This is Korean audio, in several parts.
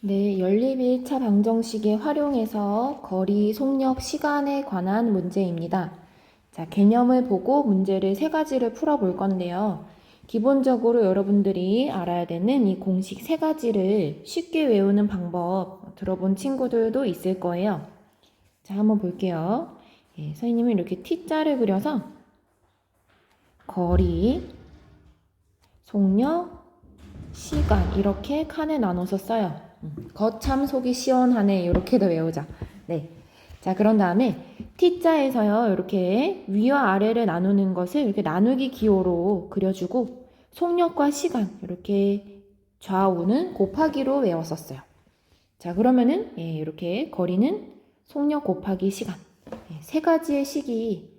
네, 연립 1차 방정식의 활용해서 거리, 속력, 시간에 관한 문제입니다. 자, 개념을 보고 문제를 세 가지를 풀어볼 건데요. 기본적으로 여러분들이 알아야 되는 이 공식 세 가지를 쉽게 외우는 방법 들어본 친구들도 있을 거예요. 자, 한번 볼게요. 예, 선생님은 이렇게 T자를 그려서 거리, 속력, 시간 이렇게 칸에 나눠서 써요. 거참 속이 시원하네 이렇게도 외우자. 네. 자, 그런 다음에 T자에서요 이렇게 위와 아래를 나누는 것을 이렇게 나누기 기호로 그려주고 속력과 시간 이렇게 좌우는 곱하기로 외웠었어요. 자, 그러면은 이렇게 거리는 속력 곱하기 시간 세 가지의 식이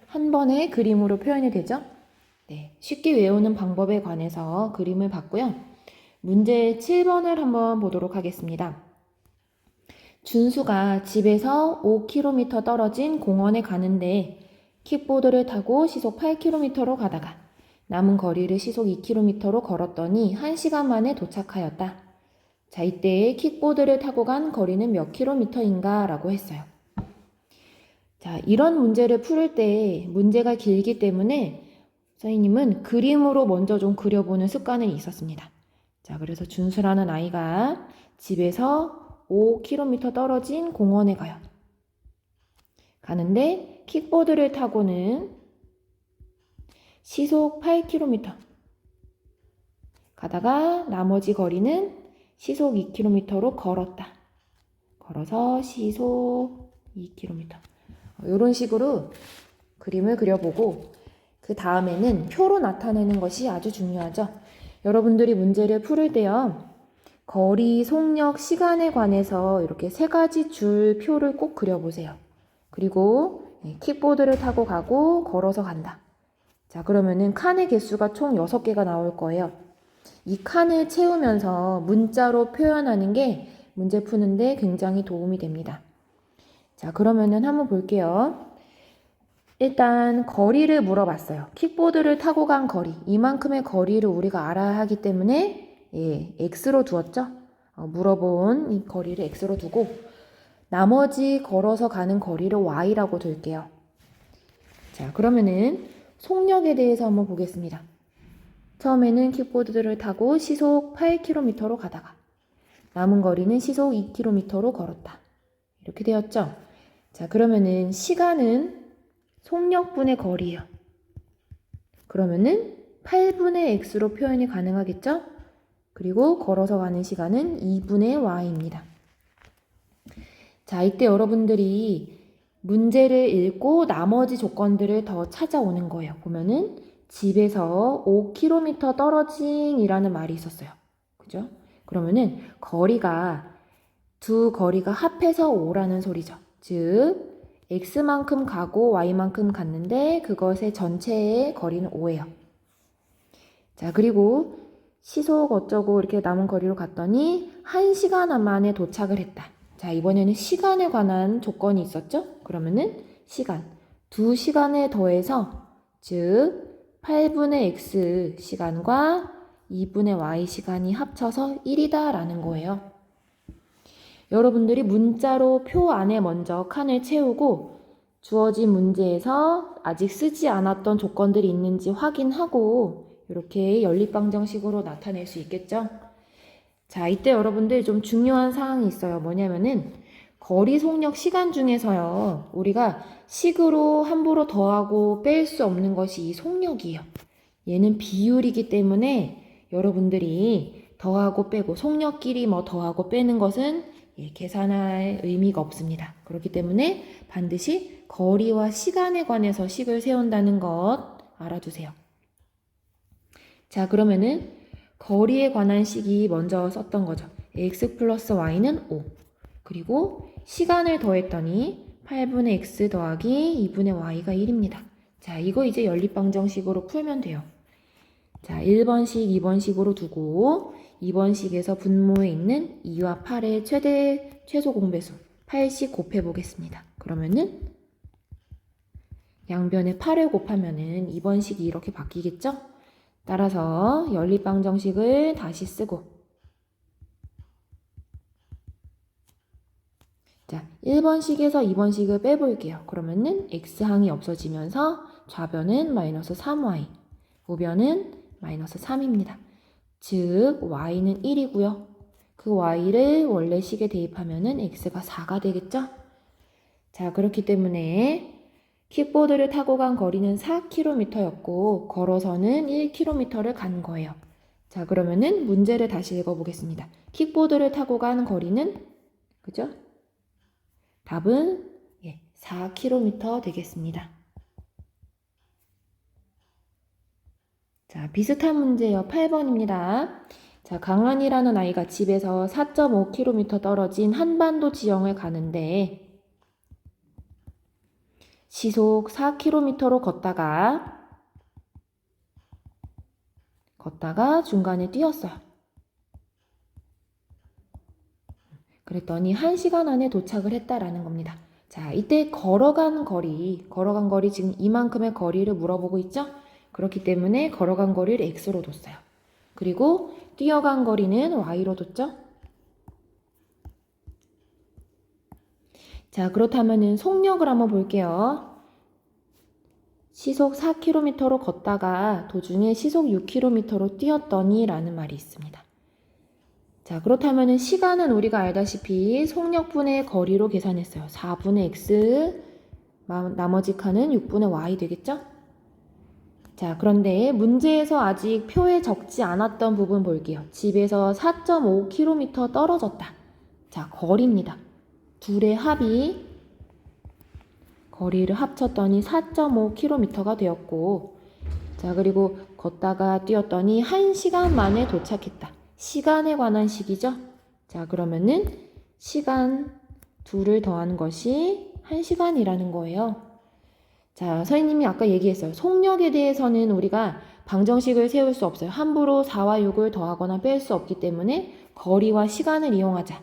한 번에 그림으로 표현이 되죠. 네, 쉽게 외우는 방법에 관해서 그림을 봤고요. 문제 7번을 한번 보도록 하겠습니다. 준수가 집에서 5km 떨어진 공원에 가는데 킥보드를 타고 시속 8km로 가다가 남은 거리를 시속 2km로 걸었더니 1시간 만에 도착하였다. 자, 이때 킥보드를 타고 간 거리는 몇 킬로미터인가? 라고 했어요. 자, 이런 문제를 풀 때 문제가 길기 때문에 선생님은 그림으로 먼저 좀 그려보는 습관이 있었습니다. 자, 그래서 준수라는 아이가 집에서 5km 떨어진 공원에 가요. 가는데 킥보드를 타고는 시속 8km 가다가 나머지 거리는 시속 2km로 걸었다. 걸어서 시속 2km. 이런 식으로 그림을 그려보고 그 다음에는 표로 나타내는 것이 아주 중요하죠. 여러분들이 문제를 풀을 때요. 거리, 속력, 시간에 관해서 이렇게 세 가지 줄 표를 꼭 그려보세요. 그리고 킥보드를 타고 가고 걸어서 간다. 자, 그러면은 칸의 개수가 총 6개가 나올 거예요. 이 칸을 채우면서 문자로 표현하는 게 문제 푸는데 굉장히 도움이 됩니다. 자, 그러면은 한번 볼게요. 일단 거리를 물어봤어요. 킥보드를 타고 간 거리, 이만큼의 거리를 우리가 알아야 하기 때문에 X로 두었죠. 물어본 이 거리를 X로 두고 나머지 걸어서 가는 거리를 Y라고 둘게요. 자, 그러면은 속력에 대해서 한번 보겠습니다. 처음에는 킥보드를 타고 시속 8km로 가다가 남은 거리는 시속 2km로 걸었다. 이렇게 되었죠. 자, 그러면은 시간은 속력분의 거리예요. 그러면은 8분의 x로 표현이 가능하겠죠? 그리고 걸어서 가는 시간은 2분의 y입니다. 자, 이때 여러분들이 문제를 읽고 나머지 조건들을 더 찾아오는 거예요. 보면은 집에서 5km 떨어진이라는 말이 있었어요. 그죠? 그러면은 거리가 두 거리가 합해서 5라는 소리죠. 즉 x만큼 가고 y만큼 갔는데 그것의 전체의 거리는 5예요. 자, 그리고 시속 어쩌고 이렇게 남은 거리로 갔더니 1시간 만에 도착을 했다. 자, 이번에는 시간에 관한 조건이 있었죠? 그러면은 시간 2시간에 더해서 즉 8분의 x 시간과 2분의 y 시간이 합쳐서 1이다 라는 거예요. 여러분들이 문자로 표 안에 먼저 칸을 채우고 주어진 문제에서 아직 쓰지 않았던 조건들이 있는지 확인하고 이렇게 연립방정식으로 나타낼 수 있겠죠? 자, 이때 여러분들 좀 중요한 사항이 있어요. 뭐냐면은 거리, 속력, 시간 중에서요. 우리가 식으로 함부로 더하고 뺄 수 없는 것이 이 속력이에요. 얘는 비율이기 때문에 여러분들이 더하고 빼고 속력끼리 뭐 더하고 빼는 것은 계산할 의미가 없습니다. 그렇기 때문에 반드시 거리와 시간에 관해서 식을 세운다는 것 알아두세요. 자, 그러면은 거리에 관한 식이 먼저 썼던 거죠. x 플러스 y는 5. 그리고 시간을 더했더니 8분의 x 더하기 2분의 y가 1입니다. 자, 이거 이제 연립방정식으로 풀면 돼요. 자, 1번식, 2번식으로 두고 2번식에서 분모에 있는 2와 8의 최소 공배수 8씩 곱해 보겠습니다. 그러면은 양변에 8을 곱하면은 2번식이 이렇게 바뀌겠죠? 따라서 연립방정식을 다시 쓰고 자, 1번식에서 2번식을 빼볼게요. 그러면은 x항이 없어지면서 좌변은 마이너스 3y, 우변은 마이너스 3입니다. 즉 y는 1이고요. 그 y를 원래 식에 대입하면은 x가 4가 되겠죠? 자, 그렇기 때문에 킥보드를 타고 간 거리는 4km였고 걸어서는 1km를 간 거예요. 자, 그러면은 문제를 다시 읽어보겠습니다. 킥보드를 타고 간 거리는, 그죠? 답은 4km 되겠습니다. 자, 비슷한 문제요. 8번입니다. 자, 강한이라는 아이가 집에서 4.5km 떨어진 한반도 지형을 가는데 시속 4km로 걷다가 중간에 뛰었어요. 그랬더니 1시간 안에 도착을 했다라는 겁니다. 자, 이때 걸어간 거리 지금 이만큼의 거리를 물어보고 있죠? 그렇기 때문에 걸어간 거리를 x로 뒀어요. 그리고 뛰어간 거리는 y로 뒀죠? 자, 그렇다면은 속력을 한번 볼게요. 시속 4km로 걷다가 도중에 시속 6km로 뛰었더니 라는 말이 있습니다. 자, 그렇다면은 시간은 우리가 알다시피 속력분의 거리로 계산했어요. 4분의 x, 나머지 칸은 6분의 y 되겠죠? 자, 그런데 문제에서 아직 표에 적지 않았던 부분 볼게요. 집에서 4.5km 떨어졌다. 자, 거리입니다. 둘의 합이 거리를 합쳤더니 4.5km가 되었고, 자, 그리고 걷다가 뛰었더니 1시간 만에 도착했다. 시간에 관한 식이죠? 자, 그러면은 시간 둘을 더한 것이 1시간이라는 거예요. 자, 선생님이 아까 얘기했어요. 속력에 대해서는 우리가 방정식을 세울 수 없어요. 함부로 4와 6을 더하거나 뺄 수 없기 때문에 거리와 시간을 이용하자.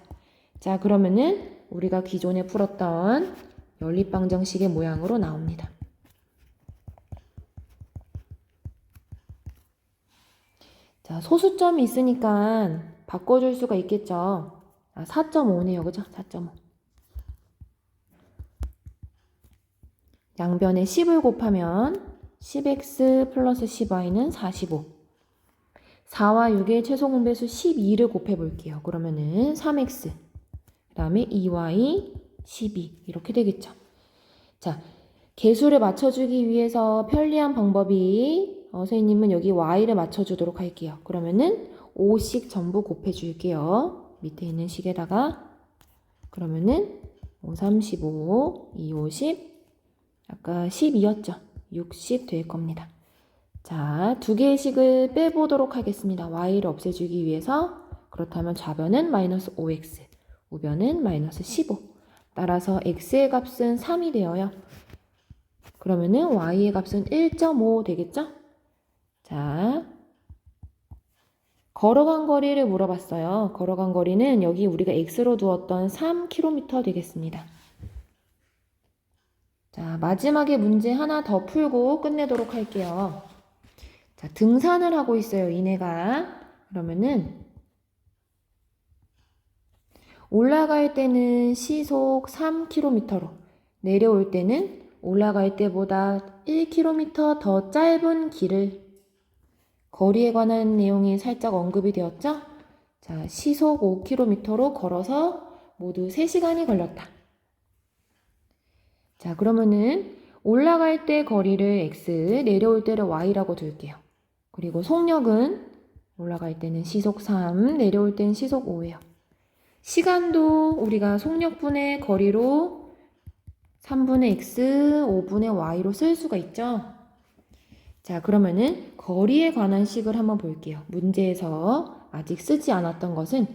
자, 그러면은 우리가 기존에 풀었던 연립방정식의 모양으로 나옵니다. 자, 소수점이 있으니까 바꿔줄 수가 있겠죠. 4.5네요. 그죠? 4.5. 양변에 10을 곱하면 10x 플러스 10y는 45. 4와 6의 최소 공배수 12를 곱해볼게요. 그러면은 3x, 그 다음에 2y, 12 이렇게 되겠죠. 자, 개수를 맞춰주기 위해서 편리한 방법이 선생님은 여기 y를 맞춰주도록 할게요. 그러면은 5씩 전부 곱해줄게요. 밑에 있는 식에다가 그러면은 5, 35, 2, 50 아까 12였죠. 60 될 겁니다. 자, 두 개의 식을 빼보도록 하겠습니다. y를 없애주기 위해서. 그렇다면 좌변은 마이너스 5x, 우변은 마이너스 15. 따라서 x의 값은 3이 되어요. 그러면은 y의 값은 1.5 되겠죠? 자, 걸어간 거리를 물어봤어요. 걸어간 거리는 여기 우리가 x로 두었던 3km 되겠습니다. 자, 마지막에 문제 하나 더 풀고 끝내도록 할게요. 자, 등산을 하고 있어요, 이내가. 그러면은 올라갈 때는 시속 3km로, 내려올 때는 올라갈 때보다 1km 더 짧은 길을, 거리에 관한 내용이 살짝 언급이 되었죠? 자, 시속 5km로 걸어서 모두 3시간이 걸렸다. 자, 그러면은 올라갈 때 거리를 x, 내려올 때를 y라고 둘게요. 그리고 속력은 올라갈 때는 시속 3, 내려올 때는 시속 5예요. 시간도 우리가 속력분의 거리로 3분의 x, 5분의 y로 쓸 수가 있죠. 자, 그러면은 거리에 관한 식을 한번 볼게요. 문제에서 아직 쓰지 않았던 것은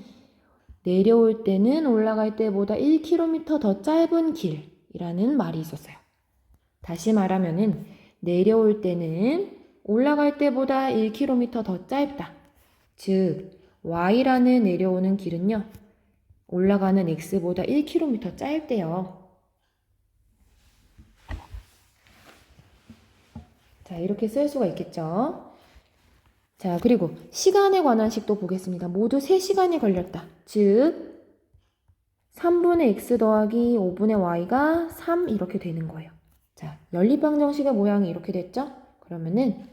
내려올 때는 올라갈 때보다 1km 더 짧은 길이라는 말이 있었어요. 다시 말하면은 내려올 때는 올라갈 때보다 1km 더 짧다. 즉, y라는 내려오는 길은요, 올라가는 x보다 1km 짧대요. 자, 이렇게 쓸 수가 있겠죠. 자, 그리고 시간에 관한 식도 보겠습니다. 모두 3시간이 걸렸다. 즉, 3분의 x 더하기 5분의 y가 3 이렇게 되는 거예요. 자, 연립방정식의 모양이 이렇게 됐죠? 그러면은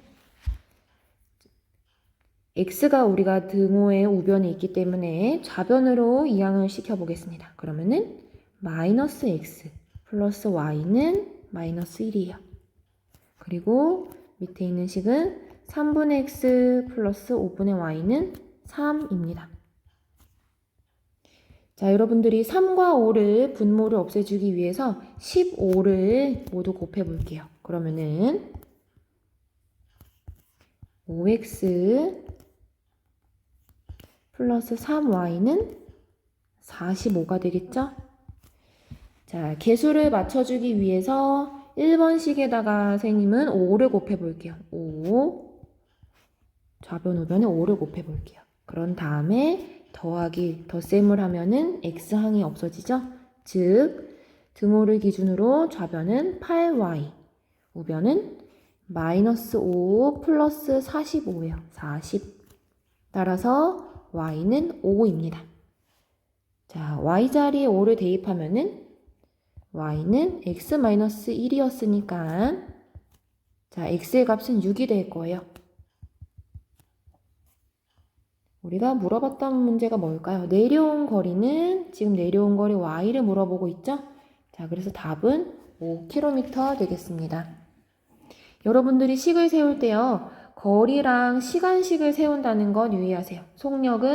x가 우리가 등호의 우변에 있기 때문에 좌변으로 이항을 시켜보겠습니다. 그러면은 마이너스 x 플러스 y는 마이너스 1이에요. 그리고 밑에 있는 식은 3분의 x 플러스 5분의 y는 3입니다. 자, 여러분들이 3과 5를 분모를 없애주기 위해서 15를 모두 곱해볼게요. 그러면은 5x 플러스 3y는 45가 되겠죠? 자, 개수를 맞춰주기 위해서 1번식에다가 선생님은 5를 곱해볼게요. 5, 좌변, 우변에 5를 곱해볼게요. 그런 다음에 더하기, 덧셈을 하면은 x항이 없어지죠? 즉, 등호를 기준으로 좌변은 8y, 우변은 마이너스 5 플러스 45예요. 40. 따라서 y는 5입니다. 자, y 자리에 5를 대입하면은 y는 x-1이었으니까 자, x의 값은 6이 될 거예요. 우리가 물어봤던 문제가 뭘까요? 내려온 거리는 지금 내려온 거리 y를 물어보고 있죠? 자, 그래서 답은 5km 되겠습니다. 여러분들이 식을 세울 때요. 거리랑 시간식을 세운다는 건 유의하세요. 속력은